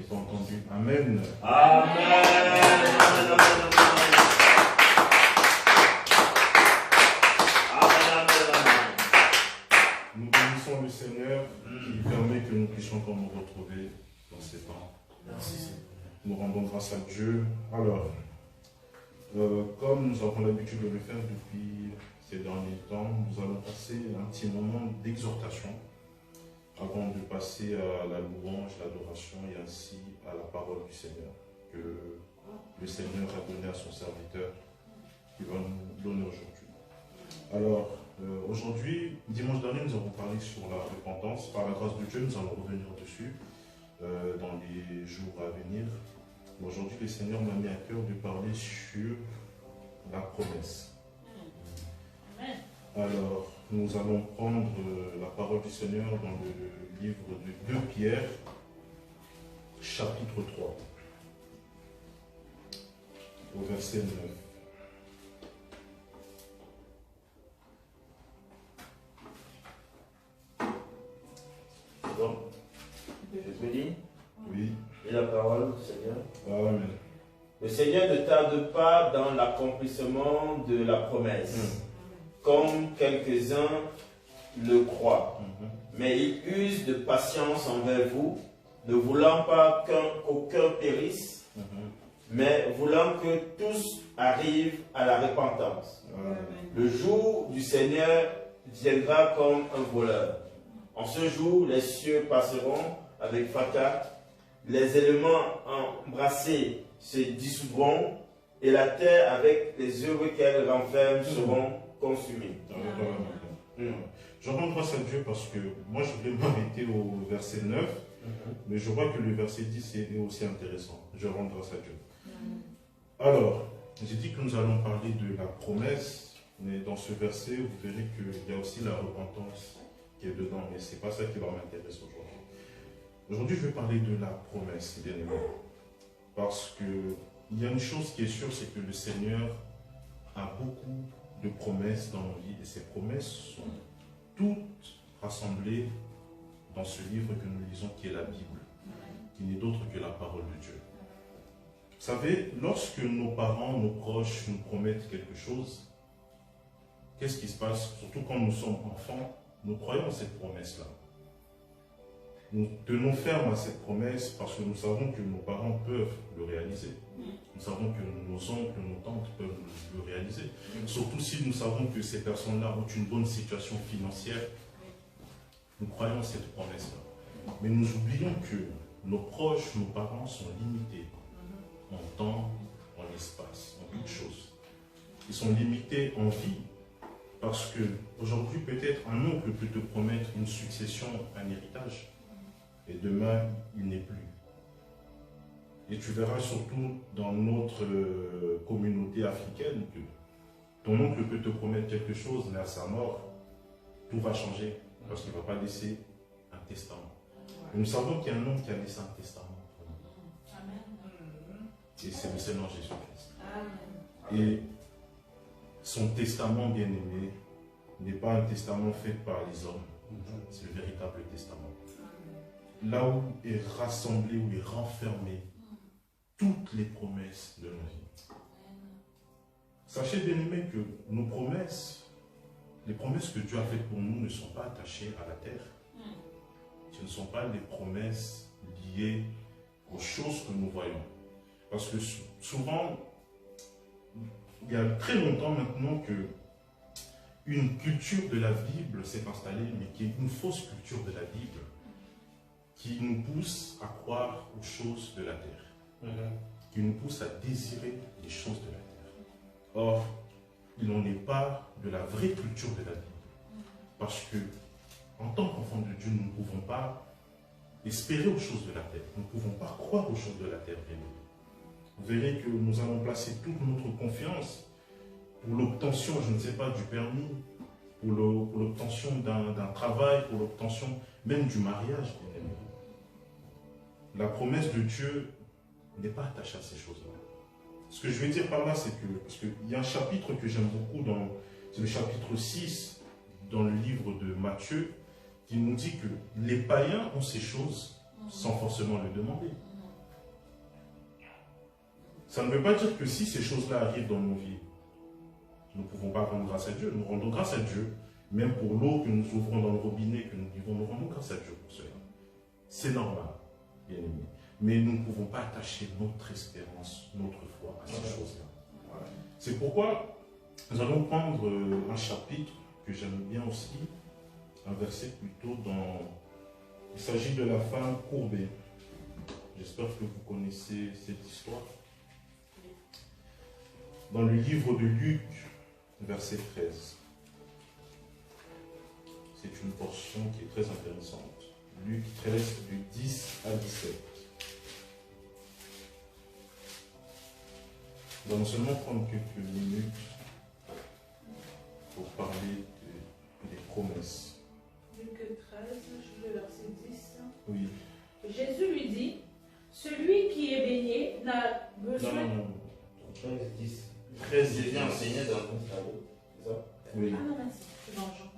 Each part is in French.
J'ai pas entendu. Amen. Amen. Nous bénissons le Seigneur qui permet que nous puissions encore nous retrouver dans ces temps. Merci Seigneur. Nous rendons grâce à Dieu. Alors, comme nous avons l'habitude de le faire depuis ces derniers temps, nous allons passer un petit moment d'exhortation avant de passer à la louange, l'adoration et ainsi à la parole du Seigneur que le Seigneur a donné à son serviteur qui va nous donner aujourd'hui. Alors, aujourd'hui, dimanche dernier, nous avons parlé sur la repentance. Par la grâce de Dieu, nous allons revenir dessus dans les jours à venir. Aujourd'hui, le Seigneur m'a mis à cœur de parler sur la promesse. Amen. Alors, nous allons prendre la parole du Seigneur dans le livre de 2 Pierre, chapitre 3, au verset 9. C'est bon? Je peux dire? Oui. Et la parole du Seigneur? Amen. Le Seigneur ne tarde pas dans l'accomplissement de la promesse, comme quelques-uns le croient. Mais il use de patience envers vous, ne voulant pas qu'aucun périsse, mais voulant que tous arrivent à la repentance. Le jour du Seigneur viendra comme un voleur. En ce jour, les cieux passeront avec fracas, les éléments embrassés se dissoudront, et la terre avec les œuvres qu'elle renferme seront consumées. Je rends grâce à Dieu parce que moi je voulais m'arrêter au verset 9, mais je vois que le verset 10 est aussi intéressant. Je rends grâce à Dieu. Alors, j'ai dit que nous allons parler de la promesse, mais dans ce verset, vous verrez qu'il y a aussi la repentance qui est dedans, mais ce n'est pas ça qui va m'intéresser aujourd'hui. Aujourd'hui, je vais parler de la promesse, bien aimé, parce qu'il y a une chose qui est sûre, c'est que le Seigneur a beaucoup de promesses dans nos vies, et ces promesses sont toutes rassemblées dans ce livre que nous lisons, qui est la Bible, qui n'est d'autre que la parole de Dieu. Vous savez, lorsque nos parents, nos proches nous promettent quelque chose, qu'est-ce qui se passe? Surtout quand nous sommes enfants, nous croyons à cette promesse-là. Nous tenons ferme à cette promesse parce que nous savons que nos parents peuvent le réaliser. Nous savons que nos oncles, nos tantes peuvent le réaliser. Surtout si nous savons que ces personnes-là ont une bonne situation financière, nous croyons à cette promesse-là. Mais nous oublions que nos proches, nos parents sont limités en temps, en espace, en toutes choses. Ils sont limités en vie parce que aujourd'hui, peut-être un oncle peut te promettre une succession, un héritage, et demain, il n'est plus. Et tu verras surtout dans notre communauté africaine que ton oncle peut te promettre quelque chose, mais à sa mort, tout va changer parce qu'il ne va pas laisser un testament. Et nous savons qu'il y a un homme qui a laissé un testament. Et c'est le Seigneur Jésus-Christ. Et son testament, bien aimé, n'est pas un testament fait par les hommes. C'est le véritable testament. Là où est rassemblé, où est renfermé toutes les promesses de nos vies. Sachez, bien aimé, que nos promesses, les promesses que Dieu a faites pour nous ne sont pas attachées à la terre. Ce ne sont pas des promesses liées aux choses que nous voyons. Parce que souvent, il y a très longtemps maintenant que une culture de la Bible s'est installée, mais qui est une fausse culture de la Bible, qui nous pousse à croire aux choses de la terre, qui nous pousse à désirer les choses de la terre. Or, il n'en est pas de la vraie culture de la Bible. Parce que, en tant qu'enfants de Dieu, nous ne pouvons pas espérer aux choses de la terre. Nous ne pouvons pas croire aux choses de la terre, bien aimé. Vous verrez que nous allons placer toute notre confiance pour l'obtention, je ne sais pas, du permis, pour l'obtention d'un travail, pour l'obtention même du mariage, bien aimé. La promesse de Dieu n'est pas attachée à ces choses-là. Ce que je vais dire par là, c'est que, parce qu'il y a un chapitre que j'aime beaucoup, c'est le chapitre 6 dans le livre de Matthieu, qui nous dit que les païens ont ces choses sans forcément le demander. Ça ne veut pas dire que si ces choses-là arrivent dans nos vies, nous ne pouvons pas rendre grâce à Dieu. Nous rendons grâce à Dieu, même pour l'eau que nous ouvrons dans le robinet, que nous buvons, nous rendons grâce à Dieu pour cela. C'est normal, bien aimé. Mais nous ne pouvons pas attacher notre espérance, notre foi à ces choses-là. Voilà. C'est pourquoi nous allons prendre un chapitre que j'aime bien aussi, un verset plutôt dans... Il s'agit de la femme courbée. J'espère que vous connaissez cette histoire. Dans le livre de Luc, verset 13. C'est une portion qui est très intéressante. Luc 13, du 10 à 17. Nous allons seulement prendre quelques minutes pour parler des promesses. Luc 13, je lis le verset 10. Oui. Jésus lui dit, celui qui est baigné n'a besoin... Non. 13, 10. 13, Jésus enseignait dans un tableau, c'est ça? Oui. Ah non, merci, c'est dans Jean.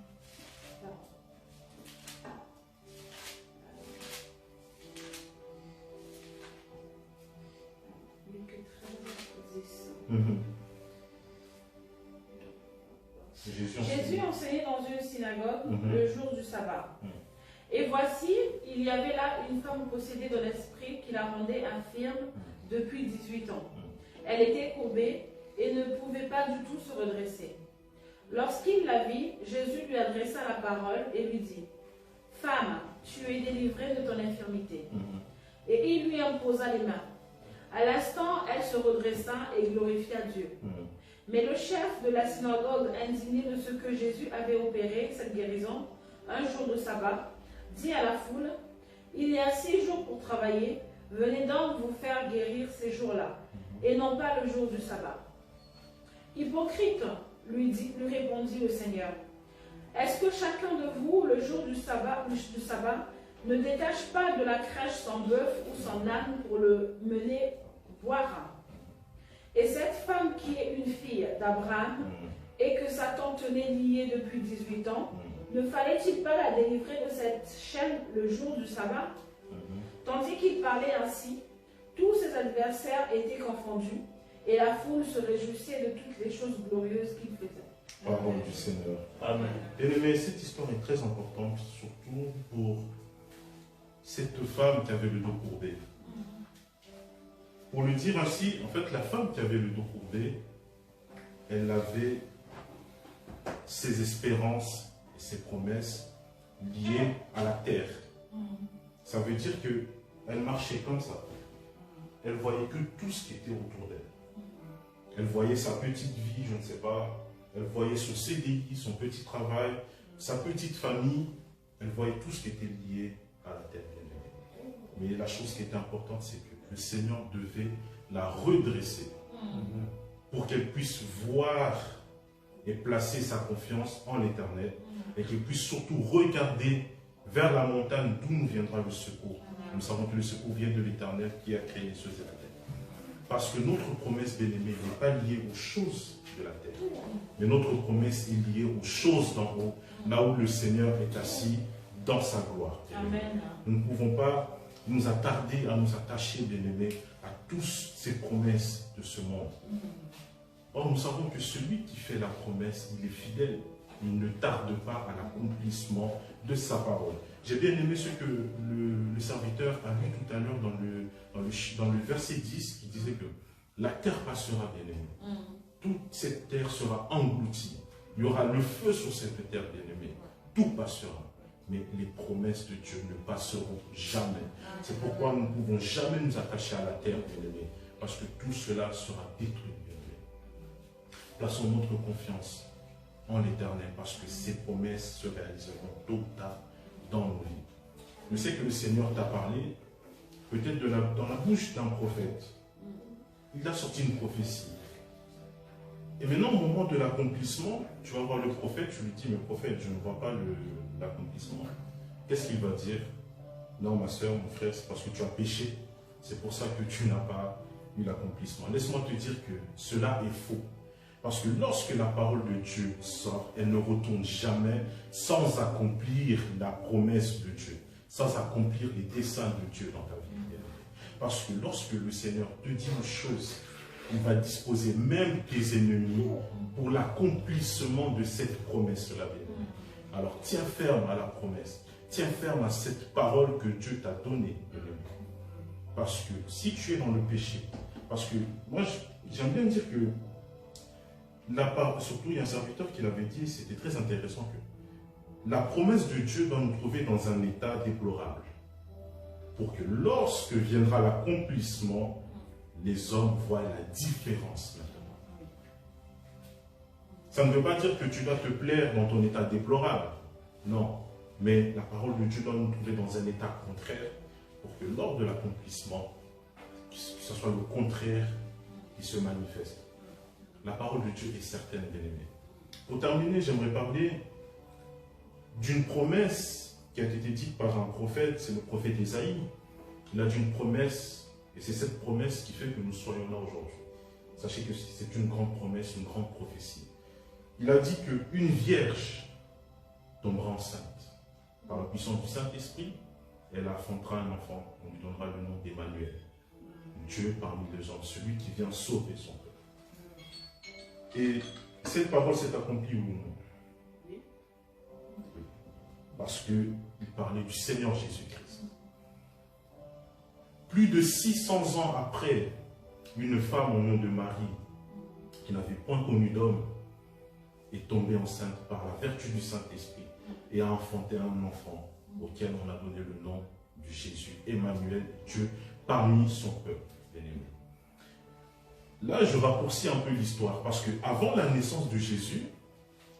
Pardon. Luc 13, 10. Jésus enseignait dans une synagogue le jour du sabbat. Et voici, il y avait là une femme possédée de l'esprit qui la rendait infirme depuis 18 ans. Elle était courbée et ne pouvait pas du tout se redresser. Lorsqu'il la vit, Jésus lui adressa la parole et lui dit, « Femme, tu es délivrée de ton infirmité. » Et il lui imposa les mains. À l'instant, elle se redressa et glorifia Dieu. Mais le chef de la synagogue, indigné de ce que Jésus avait opéré, cette guérison, un jour de sabbat, dit à la foule, « Il y a 6 jours pour travailler, venez donc vous faire guérir ces jours-là, et non pas le jour du sabbat. » Hypocrite, lui répondit le Seigneur, « Est-ce que chacun de vous, le jour du sabbat, ne détache pas de la crèche son bœuf ou son âne pour le mener boire? Et cette femme qui est une fille d'Abraham, et que Satan tenait liée depuis 18 ans, ne fallait-il pas la délivrer de cette chaîne le jour du sabbat? » Tandis qu'il parlait ainsi, tous ses adversaires étaient confondus, et la foule se réjouissait de toutes les choses glorieuses qu'il faisait. Parole du Seigneur. Amen. Et cette histoire est très importante, surtout pour cette femme qui avait le dos courbé. Pour le dire ainsi, en fait, la femme qui avait le dos courbé, elle avait ses espérances et ses promesses liées à la terre. Ça veut dire qu'elle marchait comme ça. Elle voyait que tout ce qui était autour d'elle. Elle voyait sa petite vie, je ne sais pas. Elle voyait son CDI, son petit travail, sa petite famille. Elle voyait tout ce qui était lié à la terre. Mais la chose qui était importante, c'est que le Seigneur devait la redresser pour qu'elle puisse voir et placer sa confiance en l'Éternel et qu'elle puisse surtout regarder vers la montagne d'où nous viendra le secours. Nous savons que le secours vient de l'Éternel qui a créé les choses et la terre. Parce que notre promesse, bien-aimée, n'est pas liée aux choses de la terre. Mais notre promesse est liée aux choses d'en haut, là où le Seigneur est assis dans sa gloire. Amen. Nous ne pouvons pas nous attarder à nous attacher, bien-aimés, à toutes ces promesses de ce monde. Or, nous savons que celui qui fait la promesse, il est fidèle. Il ne tarde pas à l'accomplissement de sa parole. J'ai bien aimé ce que le serviteur a lu tout à l'heure dans le verset 10 qui disait que la terre passera, bien aimé. Toute cette terre sera engloutie. Il y aura le feu sur cette terre, bien aimé. Tout passera. Mais les promesses de Dieu ne passeront jamais. C'est pourquoi nous ne pouvons jamais nous attacher à la terre, bien aimé. Parce que tout cela sera détruit, bien aimé. Plaçons notre confiance en l'Éternel, parce que ses promesses se réaliseront tôt ou tard dans nos vies. Je sais que le Seigneur t'a parlé, peut-être dans la bouche d'un prophète. Il a sorti une prophétie. Et maintenant, au moment de l'accomplissement, tu vas voir le prophète, tu lui dis, mais prophète, je ne vois pas l'accomplissement. Qu'est-ce qu'il va dire? Non, ma soeur, mon frère, c'est parce que tu as péché. C'est pour ça que tu n'as pas eu l'accomplissement. Laisse-moi te dire que cela est faux. Parce que lorsque la parole de Dieu sort, elle ne retourne jamais sans accomplir la promesse de Dieu, sans accomplir les desseins de Dieu dans ta vie. Parce que lorsque le Seigneur te dit une chose, il va disposer même tes ennemis pour l'accomplissement de cette promesse-là. Alors tiens ferme à la promesse, tiens ferme à cette parole que Dieu t'a donnée. Parce que si tu es dans le péché, parce que moi j'aime bien dire que, surtout il y a un serviteur qui l'avait dit, c'était très intéressant, que la promesse de Dieu doit nous trouver dans un état déplorable. Pour que lorsque viendra l'accomplissement, les hommes voient la différence maintenant. Ça ne veut pas dire que tu dois te plaire dans ton état déplorable. Non. Mais la parole de Dieu doit nous trouver dans un état contraire pour que lors de l'accomplissement, que ce soit le contraire qui se manifeste. La parole de Dieu est certaine, bien-aimés. Pour terminer, j'aimerais parler d'une promesse qui a été dite par un prophète, c'est le prophète Ésaïe. Il a dit une promesse, et c'est cette promesse qui fait que nous soyons là aujourd'hui. Sachez que c'est une grande promesse, une grande prophétie. Il a dit qu'une vierge tombera enceinte. Par la puissance du Saint-Esprit, elle affrontera un enfant, on lui donnera le nom d'Emmanuel. Dieu parmi les hommes, celui qui vient sauver son peuple. Et cette parole s'est accomplie ou non? Oui. Parce qu'il parlait du Seigneur Jésus-Christ. Plus de 600 ans après, une femme au nom de Marie, qui n'avait point connu d'homme, est tombée enceinte par la vertu du Saint-Esprit et a enfanté un enfant auquel on a donné le nom de Jésus, Emmanuel, Dieu, parmi son peuple, bien-aimé. Là, je raccourcis un peu l'histoire, parce qu'avant la naissance de Jésus,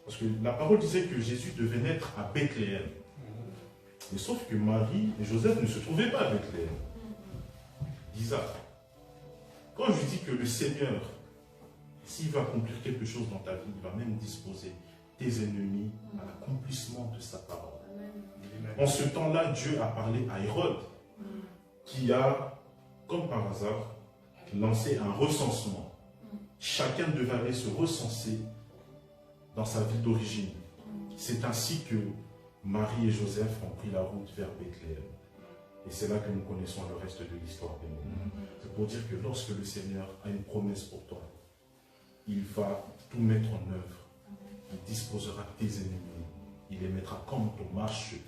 parce que la parole disait que Jésus devait naître à Bethléem. Mais sauf que Marie et Joseph ne se trouvaient pas à Bethléem. Bizarre. Quand je dis que le Seigneur, s'il va accomplir quelque chose dans ta vie, il va même disposer tes ennemis à l'accomplissement de sa parole. En ce temps-là, Dieu a parlé à Hérode, qui a, comme par hasard, lancé un recensement. Chacun devait aller se recenser dans sa ville d'origine. C'est ainsi que Marie et Joseph ont pris la route vers Bethléem. Et c'est là que nous connaissons le reste de l'histoire. C'est pour dire que lorsque le Seigneur a une promesse pour toi, il va tout mettre en œuvre. Il disposera tes ennemis. Il les mettra comme ton marchepied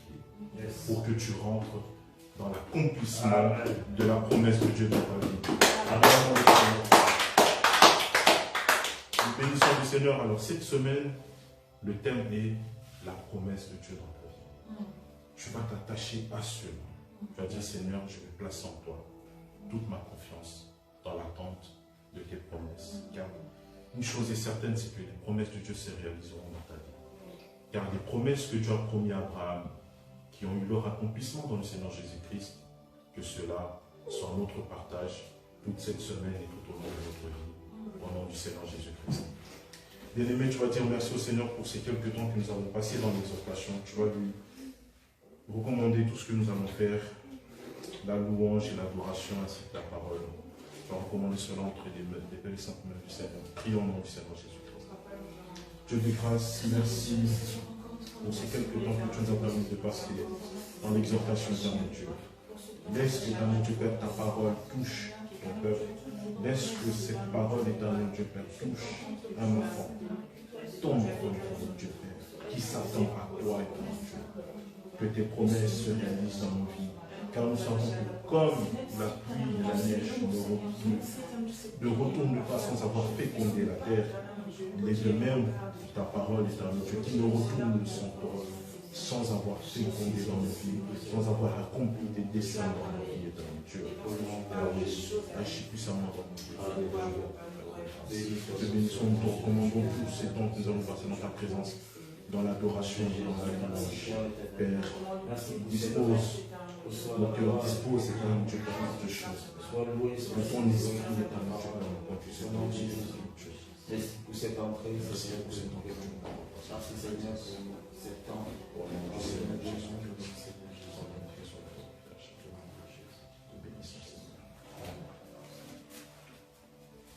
pour que tu rentres dans l'accomplissement de la promesse de Dieu dans ta vie. Nous bénissons le Seigneur. Alors cette semaine, le thème est la promesse de Dieu dans ta vie. Tu vas t'attacher à cela. Tu vas dire, Seigneur, je vais placer en toi toute ma confiance dans l'attente de tes promesses. Car une chose est certaine, c'est que les promesses de Dieu se réaliseront dans ta vie. Car les promesses que Dieu a promis à Abraham, qui ont eu leur accomplissement dans le Seigneur Jésus-Christ, que cela soit notre partage toute cette semaine et tout au long de notre vie, au nom du Seigneur Jésus-Christ. Bien-aimé, tu vas dire merci au Seigneur pour ces quelques temps que nous avons passés dans l'exhortation. Tu vas lui recommander tout ce que nous allons faire, la louange et l'adoration ainsi que la parole. Je vais recommander cela entre les belles saintes mains du Seigneur. Prions au nom du Seigneur Jésus-Christ. Dieu de grâce, merci pour ces quelques temps que tu nous as permis de passer dans l'exhortation éternelle Dieu. Laisse que éternel Dieu Père, ta parole touche ton peuple. Laisse que cette parole éternelle Dieu Père touche un enfant, ton enfant Dieu Père, qui s'attend à toi éternel Dieu. Que tes promesses se réalisent dans nos vies. Car nous savons que comme la pluie et la neige ne retournent pas sans avoir fécondé la terre, il est de même ta parole éternelle Dieu qui ne retourne son corps sans avoir fécondé dans nos vies, sans avoir accompli des desseins dans nos vies éternelle Dieu. Alors agis puissamment dans nos vies. Te bénissons, nous te recommandons tous ces temps que nous allons passer dans ta présence, dans l'adoration et dans la louange. Père, dispose, mon cœur dispose, éternel Dieu, de toutes choses. Que ton esprit, éternel Dieu, quand tu sais dans Jésus. Merci pour cette entrée. Merci pour cette entrée. Merci Seigneur pour cet temps.